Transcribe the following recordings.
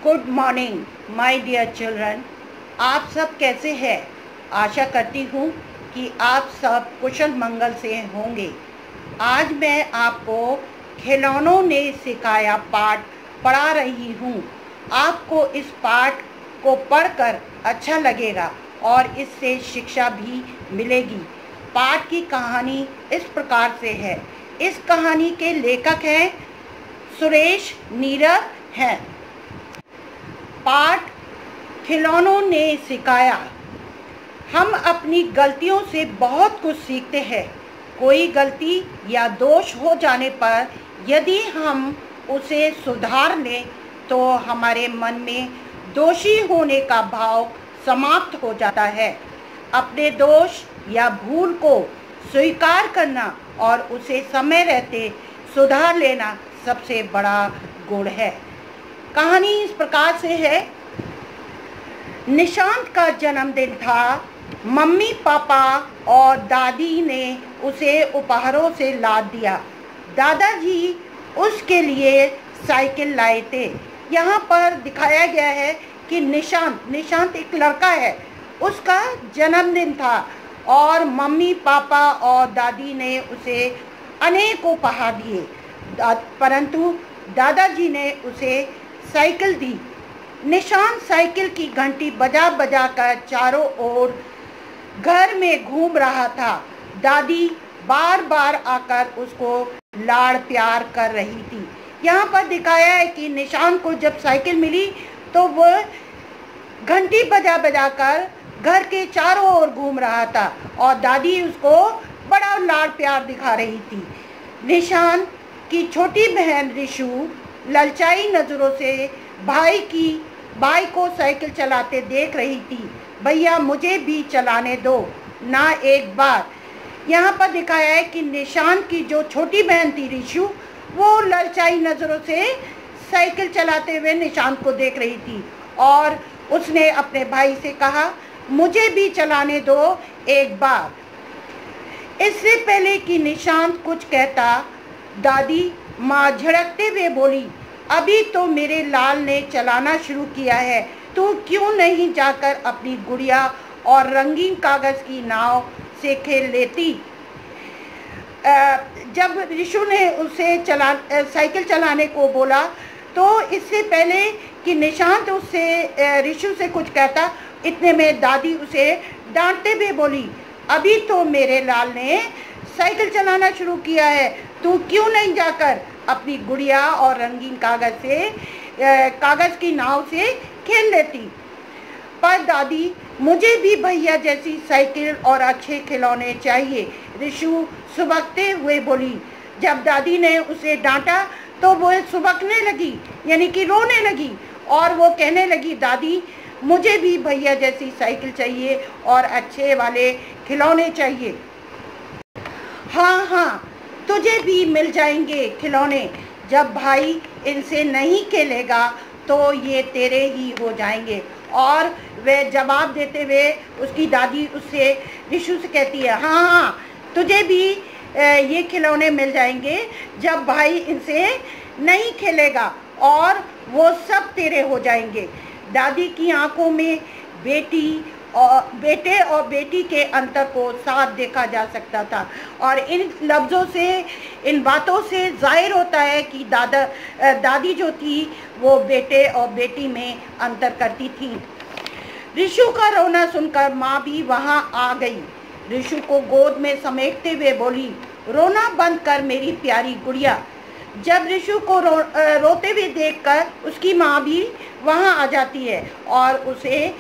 Good morning my dear children. आप सब कैसे हैं? आशा करती हूँ कि आप सब कुशल मंगल से होंगे। आज मैं आपको खिलौनों ने सिखाया पाठ पढ़ा रही हूँ। आपको इस पाठ को पढ़कर अच्छा लगेगा और इससे शिक्षा भी मिलेगी। पाठ की कहानी इस प्रकार से है। इस कहानी के लेखक हैं सुरेश नीरव हैं। पाठ खिलौनों ने सिखाया। हम अपनी गलतियों से बहुत कुछ सीखते हैं। कोई गलती या दोष हो जाने पर यदि हम उसे सुधार लें तो हमारे मन में दोषी होने का भाव समाप्त हो जाता है। अपने दोष या भूल को स्वीकार करना और उसे समय रहते सुधार लेना सबसे बड़ा गुण है। कहानी इस प्रकार से है। निशांत का जन्मदिन था। मम्मी पापा और दादी ने उसे उपहारों से लाद दिया। दादाजी उसके लिए साइकिल लाए थे। यहाँ पर दिखाया गया है कि निशांत एक लड़का है। उसका जन्मदिन था और मम्मी पापा और दादी ने उसे अनेक उपहार दिए, परंतु दादाजी ने उसे साइकिल दी। निशांत साइकिल की घंटी बजा बजा कर चारों ओर घर में घूम रहा था। दादी बार बार आकर उसको लाड़ प्यार कर रही थी। यहाँ पर दिखाया है कि निशांत को जब साइकिल मिली तो वह घंटी बजा बजा कर घर के चारों ओर घूम रहा था और दादी उसको बड़ा लाड़ प्यार दिखा रही थी। निशांत की छोटी बहन रिशु ललचाई नज़रों से भाई को साइकिल चलाते देख रही थी। भैया मुझे भी चलाने दो ना एक बार। यहाँ पर दिखाया है कि निशांत की जो छोटी बहन थी रिशु, वो ललचाई नज़रों से साइकिल चलाते हुए निशांत को देख रही थी और उसने अपने भाई से कहा मुझे भी चलाने दो एक बार। इससे पहले कि निशांत कुछ कहता, दादी माँ झड़कते हुए बोली, अभी तो मेरे लाल ने चलाना शुरू किया है, तू क्यों नहीं जाकर अपनी गुड़िया और रंगीन कागज़ की नाव से खेल लेती। जब रिशु ने उसे साइकिल चलाने को बोला तो इससे पहले कि निशांत उससे रिशु से कुछ कहता, इतने में दादी उसे डांटते हुए बोली, अभी तो मेरे लाल ने साइकिल चलाना शुरू किया है, तू क्यों नहीं जाकर अपनी गुड़िया और रंगीन कागज़ की नाव से खेल लेती। पर दादी मुझे भी भैया जैसी साइकिल और अच्छे खिलौने चाहिए, रिशु सुबकते हुए बोली। जब दादी ने उसे डांटा तो वो सुबकने लगी, यानी कि रोने लगी और वो कहने लगी, दादी मुझे भी भैया जैसी साइकिल चाहिए और अच्छे वाले खिलौने चाहिए। हाँ तुझे भी मिल जाएंगे खिलौने। जब भाई इनसे नहीं खेलेगा तो ये तेरे ही हो जाएंगे। और वह जवाब देते हुए उसकी दादी उससे रिशु से कहती है, हाँ तुझे भी ये खिलौने मिल जाएंगे जब भाई इनसे नहीं खेलेगा और वो सब तेरे हो जाएंगे। दादी की आंखों में बेटे और बेटी के अंतर को साफ देखा जा सकता था और इन लफ्ज़ों से, इन बातों से जाहिर होता है कि दादी जो थी वो बेटे और बेटी में अंतर करती थी। रिशु का रोना सुनकर माँ भी वहाँ आ गई। रिशु को गोद में समेटते हुए बोली, रोना बंद कर मेरी प्यारी गुड़िया। जब रिशु को रोते हुए देखकर उसकी माँ भी वहाँ आ जाती है और उसे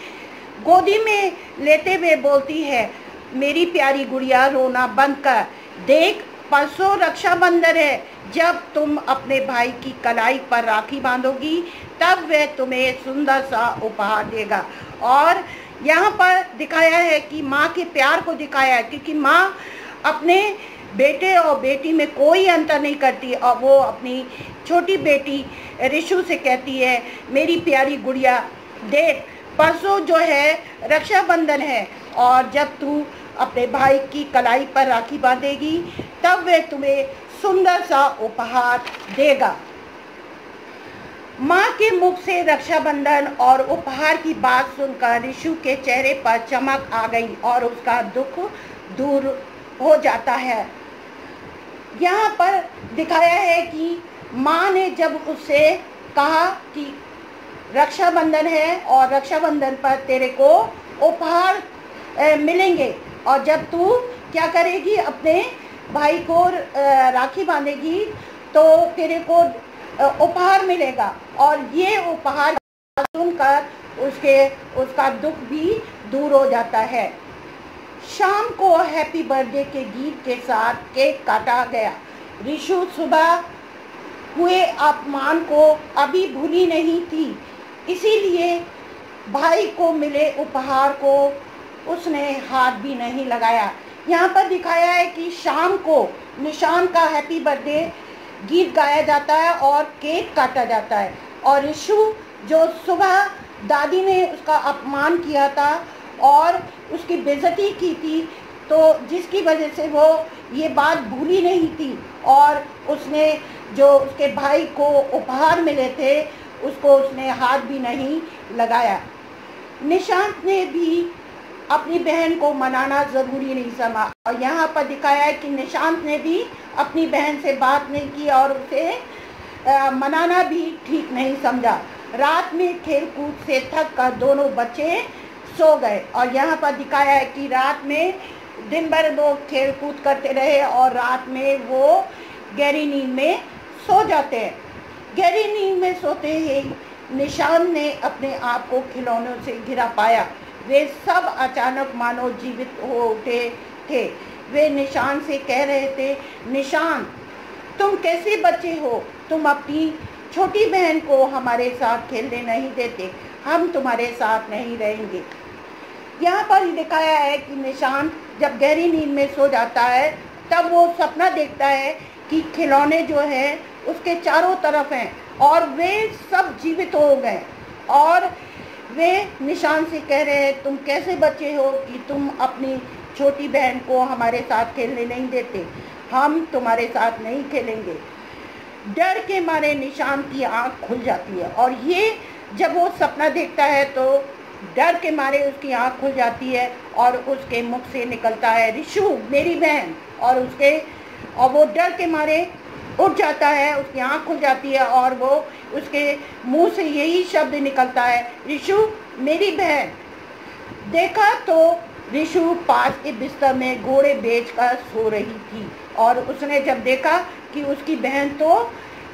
गोदी में लेते हुए बोलती है, मेरी प्यारी गुड़िया रोना बंद कर। देख परसों रक्षाबंधन है, जब तुम अपने भाई की कलाई पर राखी बांधोगी तब वह तुम्हें सुंदर सा उपहार देगा। और यहाँ पर दिखाया है कि माँ के प्यार को दिखाया है, क्योंकि माँ अपने बेटे और बेटी में कोई अंतर नहीं करती और वो अपनी छोटी बेटी रिशु से कहती है, मेरी प्यारी गुड़िया देख परसों जो है रक्षाबंधन है और जब तू अपने भाई की कलाई पर राखी बांधेगी तब वह तुम्हें सुंदर सा उपहार देगा। माँ के मुख से रक्षाबंधन और उपहार की बात सुनकर रिशु के चेहरे पर चमक आ गई और उसका दुख दूर हो जाता है। यहाँ पर दिखाया है कि माँ ने जब उससे कहा कि रक्षाबंधन है और रक्षाबंधन पर तेरे को उपहार मिलेंगे और जब तू क्या करेगी, अपने भाई को राखी बांधेगी तो तेरे को उपहार मिलेगा, और ये उपहार सुनकर उसका दुख भी दूर हो जाता है। शाम को हैप्पी बर्थडे के गीत के साथ केक काटा गया। रिशु सुबह हुए अपमान को अभी भूली नहीं थी, इसीलिए भाई को मिले उपहार को उसने हाथ भी नहीं लगाया। यहाँ पर दिखाया है कि शाम को निशान का हैप्पी बर्थडे गीत गाया जाता है और केक काटा जाता है, और रिशु जो सुबह दादी ने उसका अपमान किया था और उसकी बेइज्जती की थी, तो जिसकी वजह से वो ये बात भूली नहीं थी और उसने जो उसके भाई को उपहार मिले थे उसको उसने हाथ भी नहीं लगाया। निशांत ने भी अपनी बहन को मनाना ज़रूरी नहीं समझा, और यहाँ पर दिखाया है कि निशांत ने भी अपनी बहन से बात नहीं की और उसे मनाना भी ठीक नहीं समझा। रात में खेल कूद से थक कर दोनों बच्चे सो गए, और यहाँ पर दिखाया है कि रात में दिन भर वो खेल कूद करते रहे और रात में वो गहरी नींद में सो जाते हैं। गहरी नींद में सोते ही निशान ने अपने आप को खिलौनों से घिरा पाया। वे सब अचानक मानो जीवित हो उठे थे। वे निशान से कह रहे थे, निशान तुम कैसे बच्चे हो, तुम अपनी छोटी बहन को हमारे साथ खेलने नहीं देते, हम तुम्हारे साथ नहीं रहेंगे। यहाँ पर दिखाया है कि निशान जब गहरी नींद में सो जाता है तब वो सपना देखता है कि खिलौने जो है उसके चारों तरफ हैं और वे सब जीवित हो गए, और वे निशान से कह रहे हैं, तुम कैसे बच्चे हो कि तुम अपनी छोटी बहन को हमारे साथ खेलने नहीं देते, हम तुम्हारे साथ नहीं खेलेंगे। डर के मारे निशान की आंख खुल जाती है, और ये जब वो सपना देखता है तो डर के मारे उसकी आंख खुल जाती है और उसके मुख से निकलता है, रिशु मेरी बहन, और वो डर के मारे उठ जाता है, उसकी आंख खुल जाती है और वो उसके मुंह से यही शब्द निकलता है, रिशु मेरी बहन। देखा तो रिशु पास के बिस्तर में घोड़े बेचकर सो रही थी, और उसने जब देखा कि उसकी बहन तो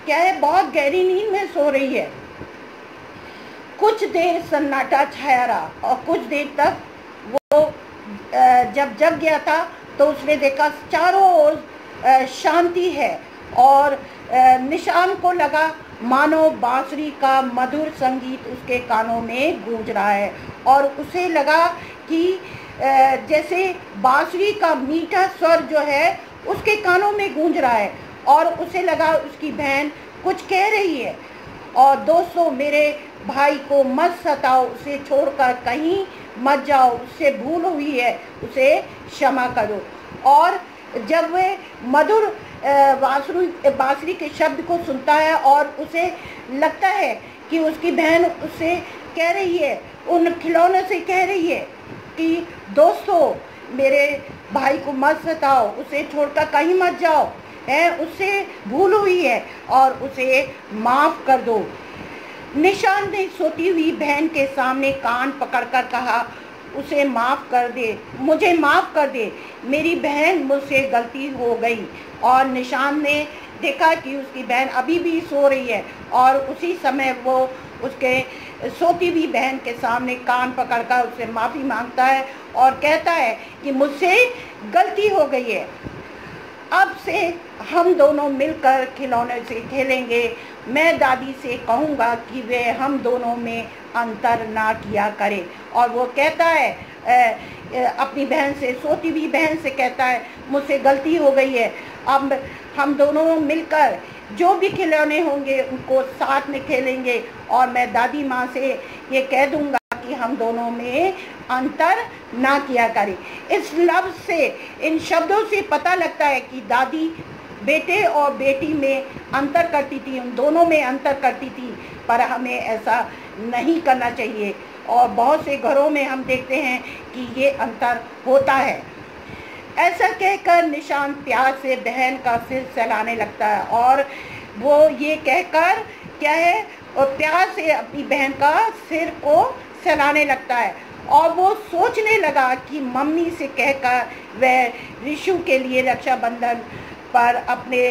क्या है, बहुत गहरी नींद में सो रही है। कुछ देर सन्नाटा छाया रहा और कुछ देर तक वो जब जग गया था तो उसने देखा चारों ओर शांति है, और निशान को लगा मानो बांसुरी का मधुर संगीत उसके कानों में गूंज रहा है, और उसे लगा कि जैसे बांसुरी का मीठा स्वर जो है उसके कानों में गूंज रहा है, और उसे लगा उसकी बहन कुछ कह रही है, और दोस्तों मेरे भाई को मत सताओ, उसे छोड़कर कहीं मत जाओ, उससे भूल हुई है, उसे क्षमा करो। और जब वे मधुर बांसुरी के शब्द को सुनता है और उसे लगता है कि उसकी बहन उससे कह रही है, उन खिलौनों से कह रही है कि दोस्तों मेरे भाई को मत सताओ, उसे छोड़कर कहीं मत जाओ, है उससे भूल हुई है और उसे माफ़ कर दो। निशान ने सोती हुई बहन के सामने कान पकड़कर कहा, उसे माफ़ कर दे, मुझे माफ़ कर दे, मेरी बहन मुझसे गलती हो गई। और निशान ने देखा कि उसकी बहन अभी भी सो रही है, और उसी समय वो उसके सोती हुई बहन के सामने कान पकड़कर उससे माफ़ी मांगता है और कहता है कि मुझसे गलती हो गई है, अब से हम दोनों मिलकर खिलौने से खेलेंगे। मैं दादी से कहूँगा कि वे हम दोनों में अंतर ना किया करें। और वो कहता है अपनी बहन से, सोती हुई बहन से कहता है, मुझसे गलती हो गई है, अब हम दोनों मिलकर जो भी खिलौने होंगे उनको साथ में खेलेंगे, और मैं दादी माँ से ये कह दूँगा कि हम दोनों में अंतर ना किया करें। इस लफ्ज़ से, इन शब्दों से पता लगता है कि दादी बेटे और बेटी में अंतर करती थी, उन दोनों में अंतर करती थी, पर हमें ऐसा नहीं करना चाहिए। और बहुत से घरों में हम देखते हैं कि ये अंतर होता है। ऐसा कहकर निशांत प्यार से बहन का सिर सहलाने लगता है और वो ये कहकर क्या है, और प्यार से अपनी बहन का सिर को सहलाने लगता है और वो सोचने लगा कि मम्मी से कहकर वह ऋषु के लिए रक्षाबंधन पर अपने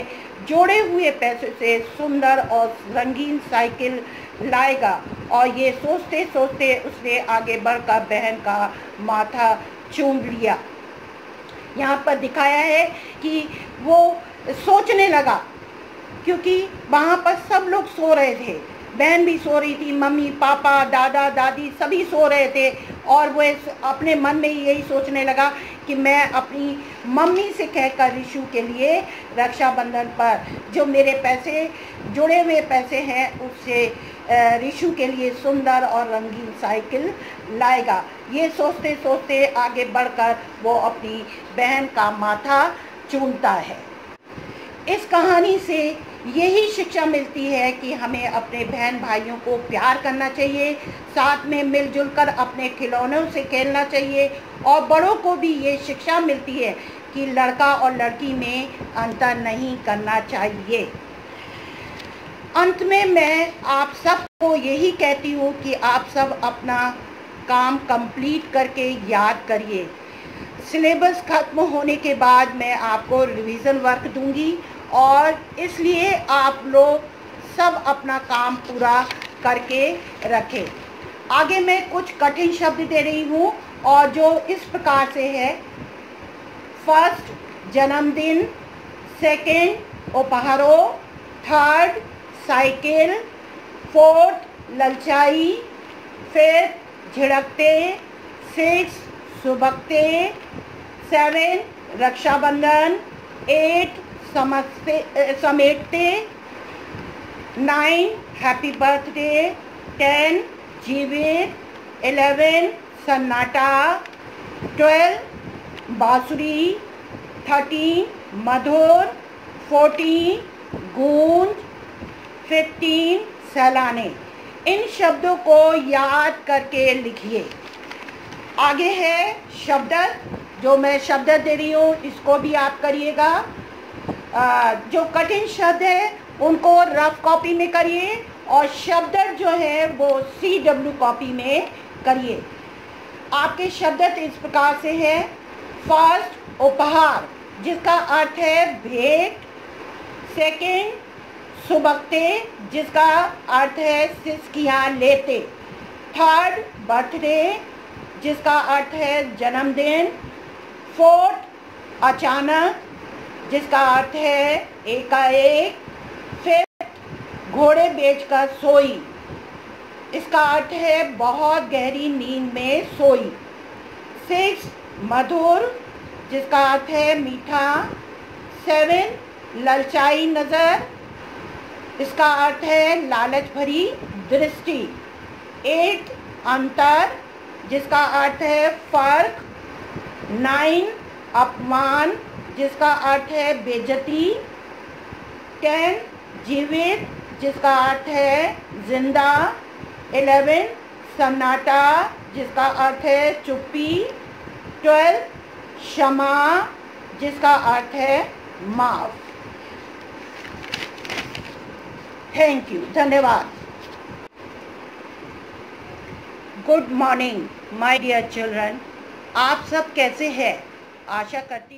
जोड़े हुए पैसे से सुंदर और रंगीन साइकिल लाएगा। और ये सोचते सोचते उसने आगे बढ़कर बहन का माथा चूम लिया। यहाँ पर दिखाया है कि वो सोचने लगा, क्योंकि वहाँ पर सब लोग सो रहे थे, बहन भी सो रही थी, मम्मी पापा दादा दादी सभी सो रहे थे, और वो अपने मन में यही सोचने लगा कि मैं अपनी मम्मी से कहकर ऋषु के लिए रक्षाबंधन पर जो मेरे पैसे जुड़े हुए पैसे हैं उससे ऋषु के लिए सुंदर और रंगीन साइकिल लाएगा। ये सोचते सोचते आगे बढ़कर वो अपनी बहन का माथा चूमता है। इस कहानी से यही शिक्षा मिलती है कि हमें अपने बहन भाइयों को प्यार करना चाहिए, साथ में मिलजुल कर अपने खिलौनों से खेलना चाहिए, और बड़ों को भी ये शिक्षा मिलती है कि लड़का और लड़की में अंतर नहीं करना चाहिए। अंत में मैं आप सबको यही कहती हूँ कि आप सब अपना काम कंप्लीट करके याद करिए। सिलेबस खत्म होने के बाद मैं आपको रिवीजन वर्क दूंगी और इसलिए आप लोग सब अपना काम पूरा करके रखें। आगे मैं कुछ कठिन शब्द दे रही हूँ और जो इस प्रकार से है: फर्स्ट जन्मदिन, सेकंड उपहारों, थर्ड साइकिल, फोर्थ ललचाई, फिफ्थ झिड़कते, सिक्स सुबकते, सेवन रक्षाबंधन, एट समेटते, 9 हैप्पी बर्थडे, 10 जीवित, 11 सन्नाटा, 12 बांसुरी, 13 मधुर, 14 गूंज, 15 सहलाने। इन शब्दों को याद करके लिखिए। आगे है शब्द, जो मैं शब्द दे रही हूँ इसको भी आप करिएगा। जो कठिन शब्द है उनको रफ कॉपी में करिए और शब्द जो है वो CW कॉपी में करिए। आपके शब्द इस प्रकार से है: फर्स्ट उपहार, जिसका अर्थ है भेंट। सेकंड सुबकते, जिसका अर्थ है सिसकियाँ लेते। थर्ड बर्थडे, जिसका अर्थ है जन्मदिन। फोर्थ अचानक, जिसका अर्थ है एकाएक। फिफ्थ घोड़े बेचकर सोई, इसका अर्थ है बहुत गहरी नींद में सोई। सिक्स मधुर, जिसका अर्थ है मीठा। सेवन ललचाई नज़र, इसका अर्थ है लालच भरी दृष्टि। एट अंतर, जिसका अर्थ है फर्क। 9 अपमान, जिसका अर्थ है बेइज्जती। 10 जीवित, जिसका अर्थ है जिंदा। 11 सन्नाटा, जिसका अर्थ है चुप्पी। 12 क्षमा, जिसका अर्थ है माफ। थैंक यू, धन्यवाद। Good morning my dear children, आप सब कैसे हैं? आशा करती